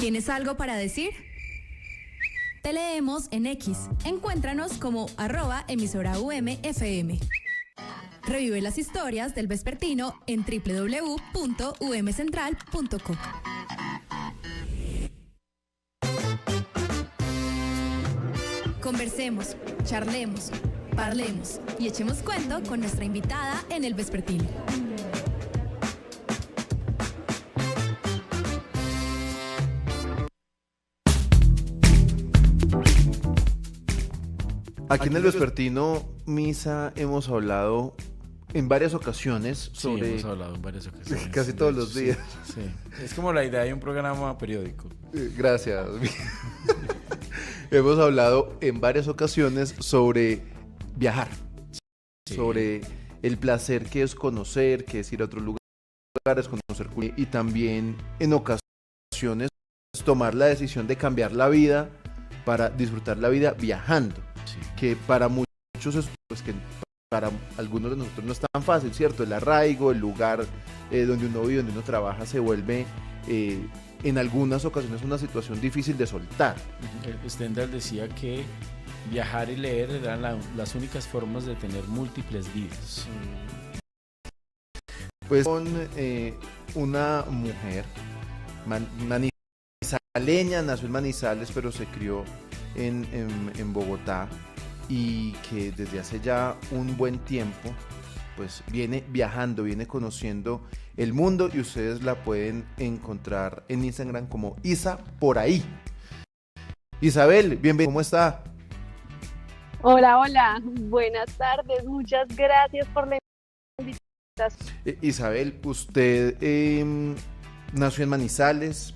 ¿Tienes algo para decir? Te leemos en X. Encuéntranos como @emisoraUMFM. Revive las historias del vespertino en www.umcentral.co. Conversemos, charlemos, parlemos y echemos cuento con nuestra invitada en el vespertino. Aquí en el vespertino, Misa, hemos hablado en varias ocasiones sobre... Sí, hemos hablado en varias ocasiones. Casi todos los días. Sí. Es como la idea de un programa periódico. Gracias. Hemos hablado en varias ocasiones sobre viajar, Sí. sobre el placer que es conocer, que es ir a otros lugares, conocer cultura, y también en ocasiones tomar la decisión de cambiar la vida para disfrutar la vida viajando, Sí. que para muchos es, pues que para algunos de nosotros no es tan fácil, ¿cierto? El arraigo, el lugar donde uno vive, donde uno trabaja, se vuelve en algunas ocasiones una situación difícil de soltar. Stendhal decía que viajar y leer eran las únicas formas de tener múltiples vidas. Pues con una mujer manizaleña, nació en Manizales, pero se crió en Bogotá, y que desde hace ya un buen tiempo pues viene viajando, viene conociendo el mundo, y ustedes la pueden encontrar en Instagram como Isa por ahí. Isabel, bienvenida, ¿cómo está? Hola, hola, buenas tardes, muchas gracias por la invitación. Isabel, usted nació en Manizales.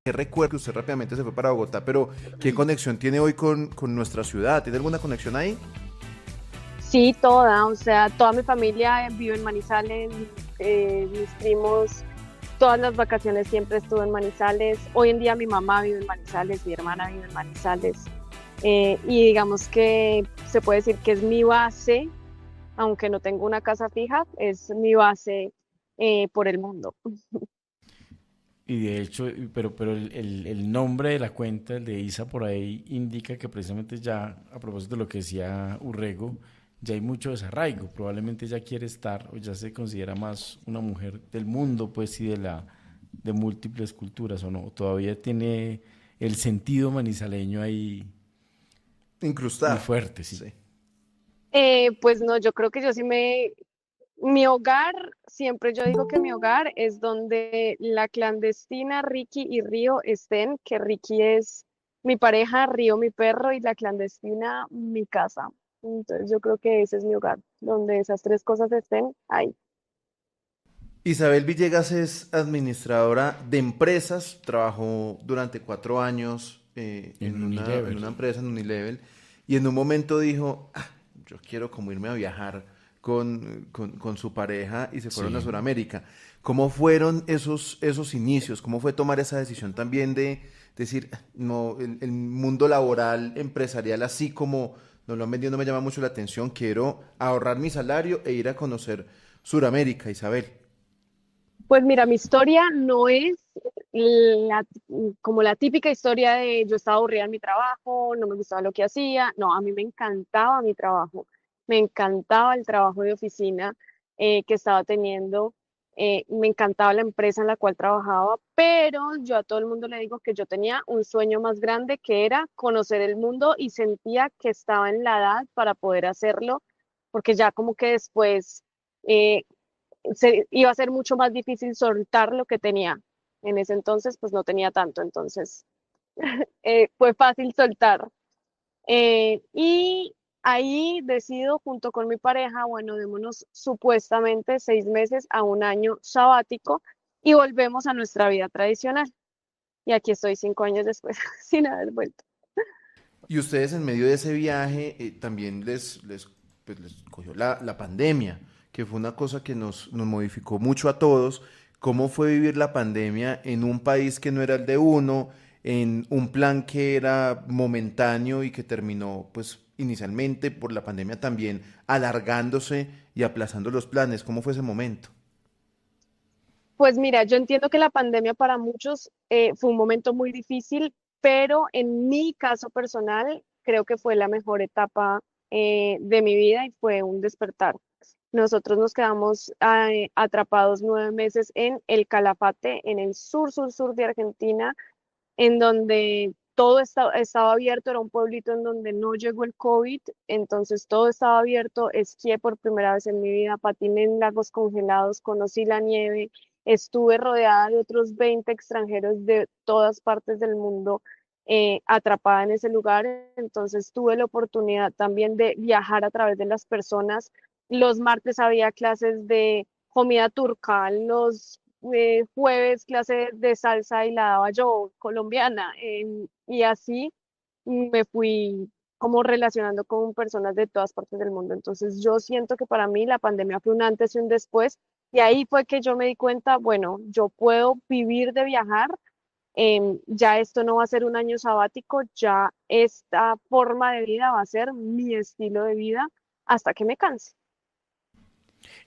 ¿Qué recuerda que usted rápidamente se fue para Bogotá, pero qué conexión tiene hoy con nuestra ciudad? ¿Tiene alguna conexión ahí? Sí, toda, o sea, toda mi familia vive en Manizales, mis primos, todas las vacaciones siempre estuve en Manizales. Hoy en día mi mamá vive en Manizales, mi hermana vive en Manizales, y digamos que se puede decir que es mi base, aunque no tengo una casa fija, es mi base por el mundo. Y de hecho, pero el nombre de la cuenta, el de Isa por ahí, indica que precisamente ya, a propósito de lo que decía Urrego, ya hay mucho desarraigo. Probablemente ya quiere estar, o ya se considera más una mujer del mundo, pues, y de múltiples culturas, ¿o no? Todavía tiene el sentido manizaleño ahí muy Incrustada. fuerte, sí. Sí. Pues no, yo creo que mi hogar, siempre yo digo que mi hogar es donde la clandestina Ricky y Río estén, que Ricky es mi pareja, Río mi perro y la clandestina mi casa. Entonces yo creo que ese es mi hogar, donde esas tres cosas estén ahí. Isabel Villegas es administradora de empresas, trabajó durante 4 años En en Unilever. una empresa, en Unilever, y en un momento dijo, yo quiero como irme a viajar con su pareja, y se fueron a Sí. Sudamérica. ¿Cómo fueron esos inicios? ¿Cómo fue tomar esa decisión también de decir, no, el mundo laboral, empresarial, así como nos lo han vendido, no me llama mucho la atención, quiero ahorrar mi salario e ir a conocer Sudamérica, Isabel? Pues mira, mi historia no es la- como la típica historia de yo estaba aburrida en mi trabajo, no me gustaba lo que hacía. No, a mí me encantaba mi trabajo, me encantaba el trabajo de oficina que estaba teniendo, me encantaba la empresa en la cual trabajaba, pero yo a todo el mundo le digo que yo tenía un sueño más grande, que era conocer el mundo, y sentía que estaba en la edad para poder hacerlo, porque ya como que después... eh, iba a ser mucho más difícil soltar lo que tenía. En ese entonces, pues no tenía tanto, entonces fue fácil soltar. Y ahí decido junto con mi pareja, bueno, démonos supuestamente 6 meses a un año sabático y volvemos a nuestra vida tradicional. Y aquí estoy 5 años después, sin haber vuelto. Y ustedes en medio de ese viaje también pues, les cogió la pandemia, que fue una cosa que nos modificó mucho a todos. ¿Cómo fue vivir la pandemia en un país que no era el de uno, en un plan que era momentáneo y que terminó, pues, inicialmente por la pandemia también alargándose y aplazando los planes? ¿Cómo fue ese momento? Pues mira, yo entiendo que la pandemia para muchos fue un momento muy difícil, pero en mi caso personal creo que fue la mejor etapa de mi vida y fue un despertar. Nosotros nos quedamos atrapados 9 meses en el Calafate, en el sur de Argentina, en donde todo estaba abierto, era un pueblito en donde no llegó el COVID, entonces todo estaba abierto, esquié por primera vez en mi vida, patiné en lagos congelados, conocí la nieve, estuve rodeada de otros 20 extranjeros de todas partes del mundo, atrapada en ese lugar, entonces tuve la oportunidad también de viajar a través de las personas. Los martes había clases de comida turca, los jueves clase de salsa y la daba yo, colombiana, y así me fui como relacionando con personas de todas partes del mundo. Entonces yo siento que para mí la pandemia fue un antes y un después, y ahí fue que yo me di cuenta, bueno, yo puedo vivir de viajar, ya esto no va a ser un año sabático, ya esta forma de vida va a ser mi estilo de vida hasta que me canse.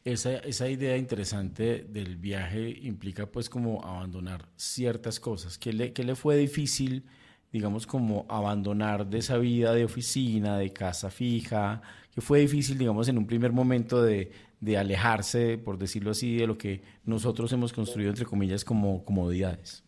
Esa idea interesante del viaje implica pues como abandonar ciertas cosas. Qué le fue difícil, digamos, como abandonar de esa vida de oficina, de casa fija? ¿Qué fue difícil, digamos, en un primer momento de alejarse, por decirlo así, de lo que nosotros hemos construido, entre comillas, como comodidades?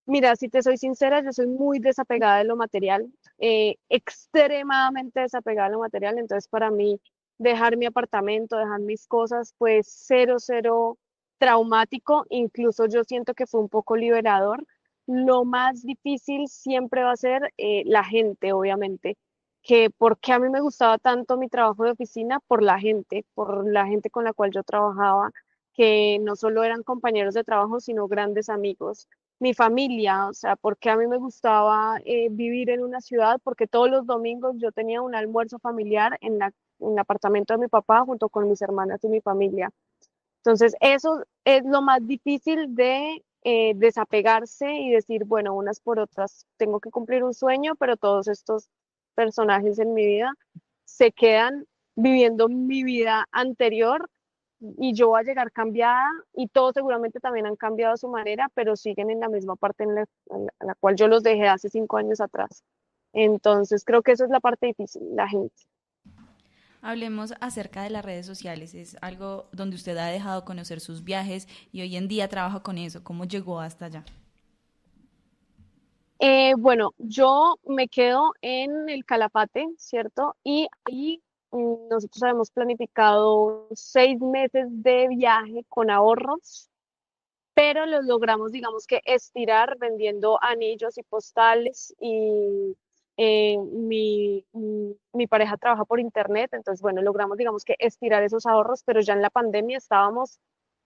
Mira, si te soy sincera, yo soy muy desapegada de lo material, extremadamente desapegada de lo material, entonces para mí dejar mi apartamento, dejar mis cosas, pues cero, cero traumático, incluso yo siento que fue un poco liberador. Lo más difícil siempre va a ser la gente, obviamente, que porque a mí me gustaba tanto mi trabajo de oficina, por la gente con la cual yo trabajaba, que no solo eran compañeros de trabajo, sino grandes amigos, mi familia, o sea, porque a mí me gustaba vivir en una ciudad, porque todos los domingos yo tenía un almuerzo familiar en el apartamento de mi papá junto con mis hermanas y mi familia. Entonces, eso es lo más difícil de desapegarse y decir, bueno, unas por otras, tengo que cumplir un sueño, pero todos estos personajes en mi vida se quedan viviendo mi vida anterior y yo voy a llegar cambiada y todos seguramente también han cambiado a su manera, pero siguen en la misma parte en la cual yo los dejé hace 5 años atrás. Entonces, creo que eso es la parte difícil, la gente. Hablemos acerca de las redes sociales. Es algo donde usted ha dejado conocer sus viajes y hoy en día trabaja con eso. ¿Cómo llegó hasta allá? Bueno, yo me quedo en el Calafate, ¿cierto? Y ahí nosotros habíamos planificado 6 meses de viaje con ahorros, pero los logramos, digamos que estirar vendiendo anillos y postales y mi pareja trabaja por internet, entonces bueno, logramos, digamos que estirar esos ahorros, pero ya en la pandemia estábamos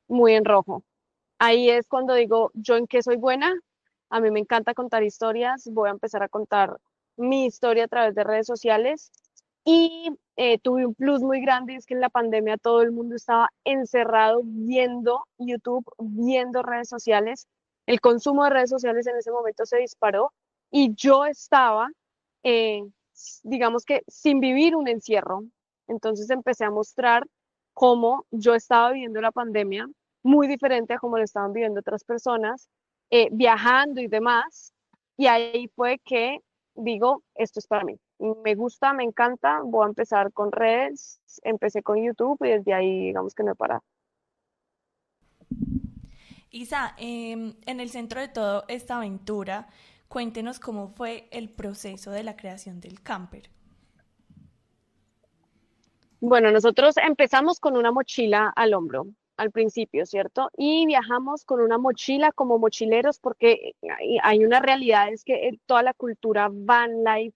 muy en rojo. Ahí es cuando digo, ¿yo en qué soy buena? A mí me encanta contar historias, voy a empezar a contar mi historia a través de redes sociales y tuve un plus muy grande, es que en la pandemia todo el mundo estaba encerrado viendo YouTube, viendo redes sociales. El consumo de redes sociales en ese momento se disparó y yo estaba, eh, digamos que, sin vivir un encierro. Entonces empecé a mostrar cómo yo estaba viviendo la pandemia, muy diferente a cómo lo estaban viviendo otras personas, viajando y demás. Y ahí fue que digo, esto es para mí. Me gusta, me encanta, voy a empezar con redes, empecé con YouTube y desde ahí digamos que no he parado. Isa, en el centro de toda esta aventura, cuéntenos cómo fue el proceso de la creación del camper. Bueno, nosotros empezamos con una mochila al hombro al principio, ¿cierto? Y viajamos con una mochila como mochileros porque hay una realidad, es que toda la cultura van life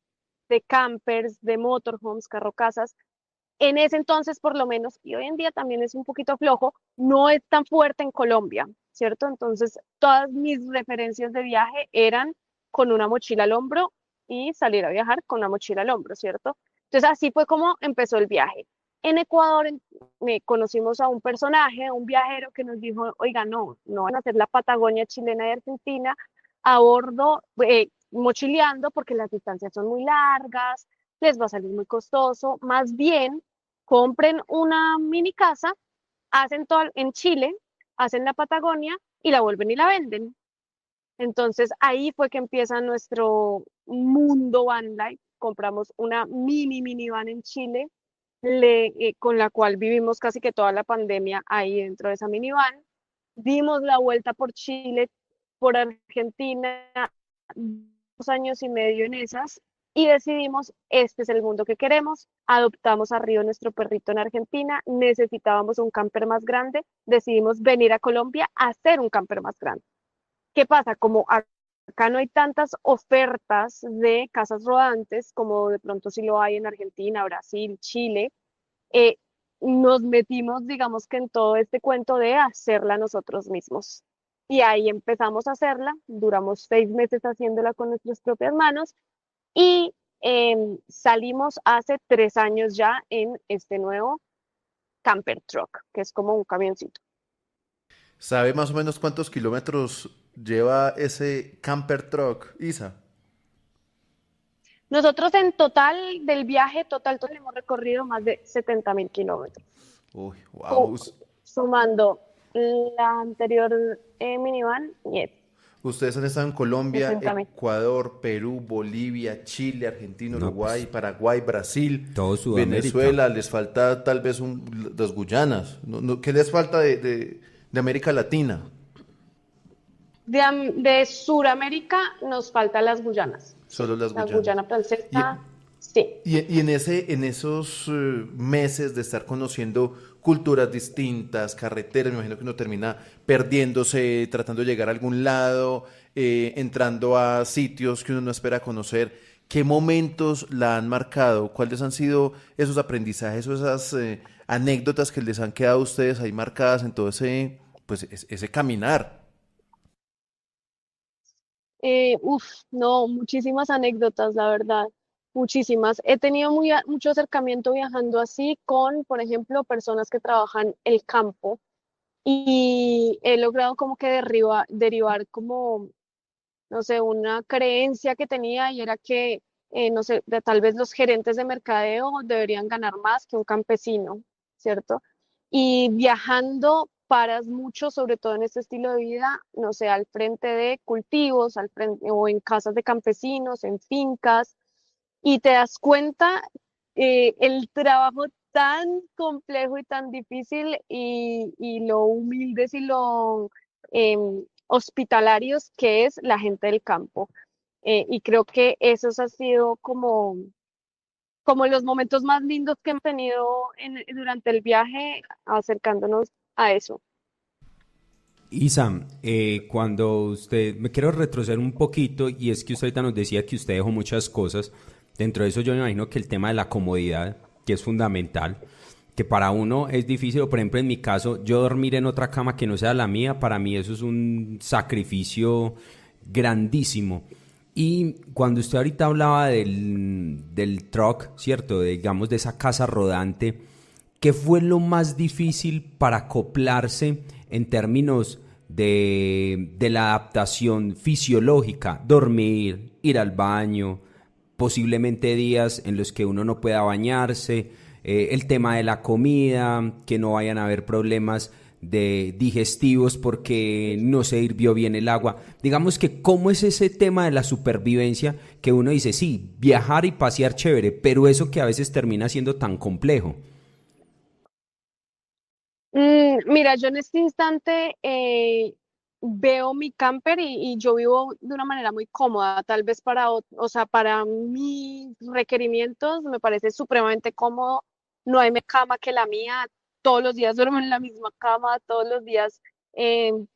de campers, de motorhomes, carrocasas, en ese entonces por lo menos, y hoy en día también es un poquito flojo, no es tan fuerte en Colombia, ¿cierto? Entonces todas mis referencias de viaje eran con una mochila al hombro y salir a viajar con una mochila al hombro, ¿cierto? Entonces así fue como empezó el viaje. En Ecuador me conocimos a un personaje, a un viajero que nos dijo, oiga, no, no van a hacer la Patagonia chilena y argentina a bordo, mochileando porque las distancias son muy largas, les va a salir muy costoso, más bien compren una mini casa, hacen todo en Chile, hacen la Patagonia y la vuelven y la venden. Entonces ahí fue que empieza nuestro mundo van life. Compramos una minivan en Chile, con la cual vivimos casi que toda la pandemia ahí dentro de esa minivan. Dimos la vuelta por Chile, por Argentina, 2 años y medio en esas, y decidimos, este es el mundo que queremos. Adoptamos a Río, nuestro perrito, en Argentina, necesitábamos un camper más grande, decidimos venir a Colombia a hacer un camper más grande. ¿Qué pasa? Como acá no hay tantas ofertas de casas rodantes como de pronto sí lo hay en Argentina, Brasil, Chile, eh, nos metimos, digamos que en todo este cuento de hacerla nosotros mismos. Y ahí empezamos a hacerla, duramos 6 meses haciéndola con nuestras propias manos y salimos hace 3 años ya en este nuevo camper truck, que es como un camioncito. ¿Sabe más o menos cuántos kilómetros lleva ese camper truck, Isa? Nosotros en total del viaje, total hemos recorrido más de 70.000 kilómetros, Uy, wow. co- sumando la anterior minivan y Ustedes han estado en Colombia, 60.000. Ecuador, Perú, Bolivia, Chile, Argentina, No, Uruguay, pues Paraguay, Brasil, todo Sudamérica. Venezuela. Les falta tal vez las Guyanas. ¿Qué les falta de América Latina? De Sudamérica nos faltan las Guyanas, sí, Solo las la Guyanas. Guyana Y, francesa, sí. y en esos meses de estar conociendo culturas distintas, carreteras, me imagino que uno termina perdiéndose, tratando de llegar a algún lado, entrando a sitios que uno no espera conocer. ¿Qué momentos la han marcado? ¿Cuáles han sido esos aprendizajes o esas anécdotas que les han quedado a ustedes ahí marcadas en todo ese, pues, ese caminar? No, muchísimas anécdotas, la verdad, muchísimas. He tenido mucho acercamiento viajando así con, por ejemplo, personas que trabajan el campo y he logrado como que derivar como, no sé, una creencia que tenía y era que, no sé, tal vez los gerentes de mercadeo deberían ganar más que un campesino, ¿cierto? Y viajando paras mucho, sobre todo en este estilo de vida, no sé, al frente de cultivos, al frente, o en casas de campesinos, en fincas, y te das cuenta el trabajo tan complejo y tan difícil y lo humildes y lo hospitalarios que es la gente del campo. Y creo que esos han sido como los momentos más lindos que hemos tenido durante el viaje, acercándonos a eso. Isa, cuando usted, me quiero retroceder un poquito y es que usted ahorita nos decía que usted dejó muchas cosas, dentro de eso yo me imagino que el tema de la comodidad, que es fundamental, que para uno es difícil, o por ejemplo en mi caso, yo dormir en otra cama que no sea la mía, para mí eso es un sacrificio grandísimo. Y cuando usted ahorita hablaba del truck, ¿cierto? Digamos de esa casa rodante, ¿qué fue lo más difícil para acoplarse en términos de la adaptación fisiológica? Dormir, ir al baño, posiblemente días en los que uno no pueda bañarse, el tema de la comida, que no vayan a haber problemas de digestivos porque no se hirvió bien el agua. Digamos que cómo es ese tema de la supervivencia que uno dice, sí, viajar y pasear chévere, pero eso que a veces termina siendo tan complejo. Mira, yo en este instante veo mi camper y yo vivo de una manera muy cómoda, tal vez o sea, para mis requerimientos me parece supremamente cómodo. No hay mejor cama que la mía, todos los días duermo en la misma cama, todos los días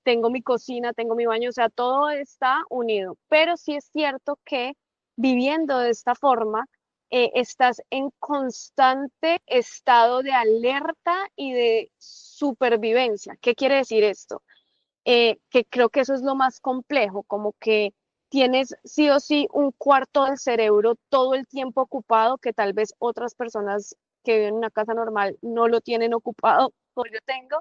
tengo mi cocina, tengo mi baño, o sea, todo está unido. Pero sí es cierto que viviendo de esta forma, estás en constante estado de alerta y de supervivencia. ¿Qué quiere decir esto? Que creo que eso es lo más complejo, como que tienes sí o sí un cuarto del cerebro todo el tiempo ocupado que tal vez otras personas que viven en una casa normal no lo tienen ocupado, como yo tengo,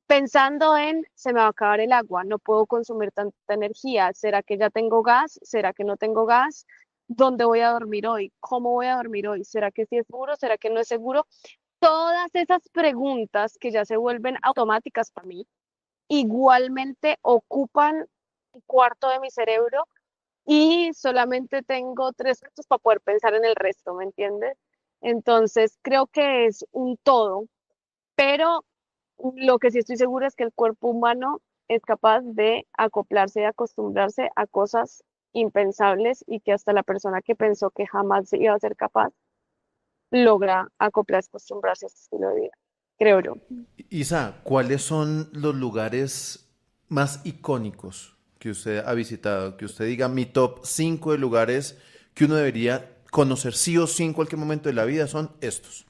pensando en, se me va a acabar el agua, no puedo consumir tanta energía, ¿será que ya tengo gas? ¿Será que no tengo gas? ¿Dónde voy a dormir hoy? ¿Cómo voy a dormir hoy? ¿Será que sí es seguro? ¿Será que no es seguro? Todas esas preguntas que ya se vuelven automáticas para mí, igualmente ocupan un cuarto de mi cerebro y solamente tengo 3 minutos para poder pensar en el resto, ¿me entiendes? Entonces creo que es un todo, pero lo que sí estoy segura es que el cuerpo humano es capaz de acoplarse y acostumbrarse a cosas impensables y que hasta la persona que pensó que jamás iba a ser capaz logra acoplarse, acostumbrarse a este estilo de vida, creo yo. Isa, ¿cuáles son los lugares más icónicos que usted ha visitado? Que usted diga mi top 5 de lugares que uno debería conocer sí o sí en cualquier momento de la vida son estos.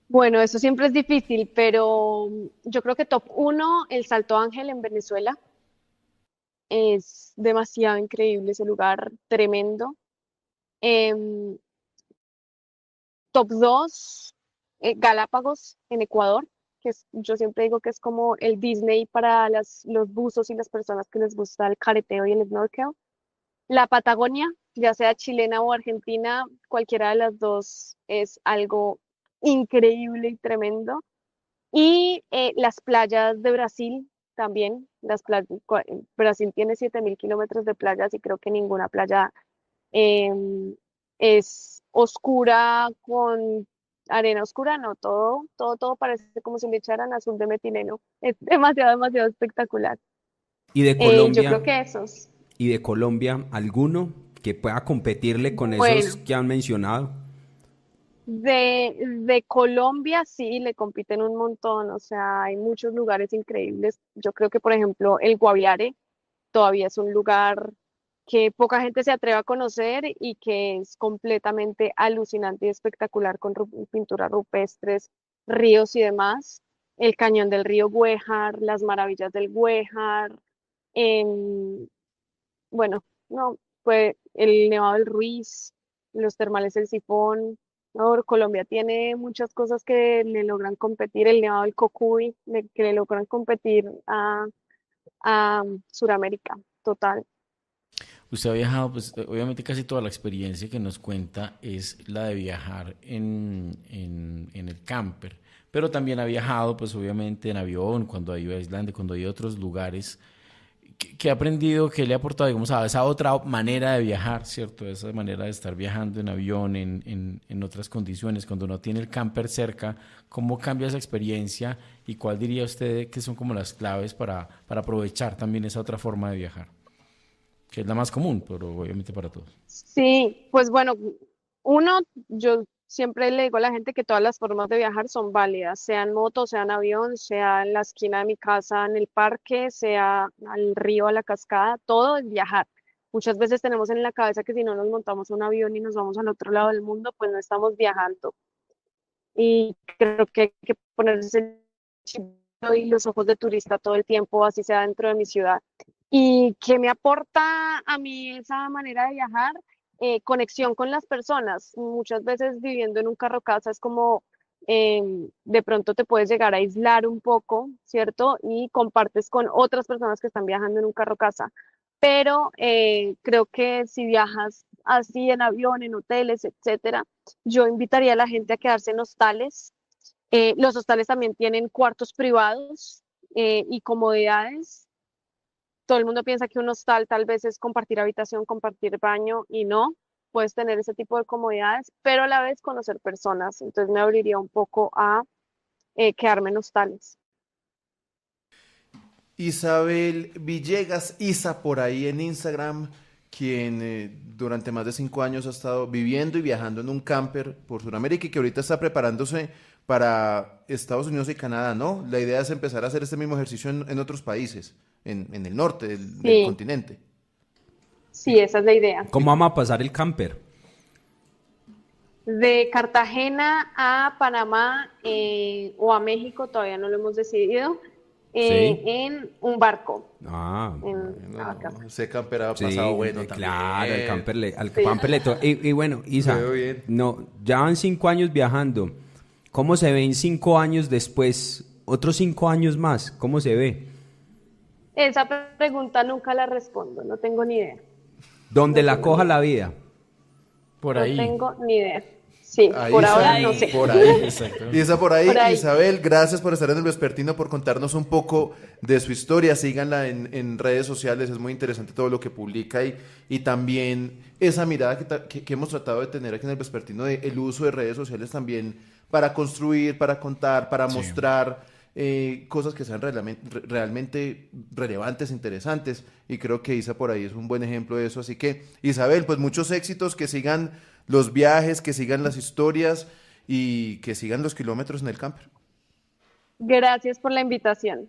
Bueno, eso siempre es difícil, pero yo creo que top uno, el Salto Ángel en Venezuela. Es demasiado increíble ese lugar, tremendo. Em, Top 2, Galápagos en Ecuador, yo siempre digo que es como el Disney para los buzos y las personas que les gusta el careteo y el snorkel. La Patagonia, ya sea chilena o argentina, cualquiera de las dos es algo increíble y tremendo. Y las playas de Brasil también. Brasil tiene 7.000 kilómetros de playas y creo que ninguna playa es oscura con arena oscura, no, todo parece como si le echaran azul de metileno. Es demasiado, demasiado espectacular. Y de Yo creo Colombia, que esos. ¿alguno que pueda competirle con esos Bueno, que han mencionado? de Colombia sí, le compiten un montón, o sea, hay muchos lugares increíbles. Yo creo que, por ejemplo, el Guaviare todavía es un lugar que poca gente se atreve a conocer y que es completamente alucinante y espectacular con pinturas rupestres, ríos y demás. El cañón del río Güejar, las maravillas del Güejar, em, bueno, no, fue el Nevado del Ruiz, los termales del Sifón. No, Colombia tiene muchas cosas que le logran competir, el Nevado del Cocuy, que le logran competir a Sudamérica, total. Usted ha viajado, pues obviamente casi toda la experiencia que nos cuenta es la de viajar en el camper, pero también ha viajado, pues obviamente en avión, cuando ha ido a Islandia, cuando ha ido a otros lugares. ¿Qué ha aprendido, qué le ha aportado, digamos, a esa otra manera de viajar, ¿cierto? Esa manera de estar viajando en avión, en otras condiciones, cuando no tiene el camper cerca, ¿cómo cambia esa experiencia y cuál diría usted que son como las claves para aprovechar también esa otra forma de viajar? Que es la más común, pero obviamente para todos. Sí, pues bueno, yo siempre le digo a la gente que todas las formas de viajar son válidas, sea en moto, sea en avión, sea en la esquina de mi casa, en el parque, sea al río, a la cascada, todo es viajar. Muchas veces tenemos en la cabeza que si no nos montamos a un avión y nos vamos al otro lado del mundo, pues no estamos viajando. Y creo que hay que ponerse el chip y los ojos de turista todo el tiempo, así sea dentro de mi ciudad. ¿Y qué me aporta a mí esa manera de viajar? Conexión con las personas. Muchas veces viviendo en un carro casa es como de pronto te puedes llegar a aislar un poco, ¿cierto? Y compartes con otras personas que están viajando en un carro casa. Pero creo que si viajas así en avión, en hoteles, etcétera, yo invitaría a la gente a quedarse en hostales. Los hostales también tienen cuartos privados y comodidades. Todo el mundo piensa que un hostal tal vez es compartir habitación, compartir baño y no. Puedes tener ese tipo de comodidades, pero a la vez conocer personas. Entonces me abriría un poco a quedarme en hostales. Isabel Villegas, Isa por ahí en Instagram, quien durante más de 5 años ha estado viviendo y viajando en un camper por Sudamérica y que ahorita está preparándose para Estados Unidos y Canadá, ¿no? La idea es empezar a hacer este mismo ejercicio en otros países, en el norte del Sí, continente. sí, esa es la idea. ¿Cómo vamos a pasar el camper? De Cartagena a Panamá o a México, todavía no lo hemos decidido, Sí. en un barco, Ah, en No, la barcaza. ese camper ha sí, pasado bueno también. claro, al Sí. camper le toca. Y bueno, Se Isa, ve bien. no, ya van 5 años viajando. ¿Cómo se ven 5 años después? Otros 5 años más, ¿cómo se ve? Esa pregunta nunca la respondo, no tengo ni idea. Donde No la tengo ni coja idea. la vida. Por No ahí. tengo ni idea. Sí, Ahí por está, ahora no sé. Por ahí. Exacto. Isa por ahí. Por ahí. Isabel, gracias por estar en el Vespertino, por contarnos un poco de su historia. Síganla en redes sociales, es muy interesante todo lo que publica y también esa mirada que hemos tratado de tener aquí en el Vespertino de el uso de redes sociales también para construir, para contar, para mostrar cosas que sean realmente relevantes, interesantes. Y creo que Isa por ahí es un buen ejemplo de eso. Así que, Isabel, pues muchos éxitos, que sigan los viajes, que sigan las historias y que sigan los kilómetros en el camper. Gracias por la invitación.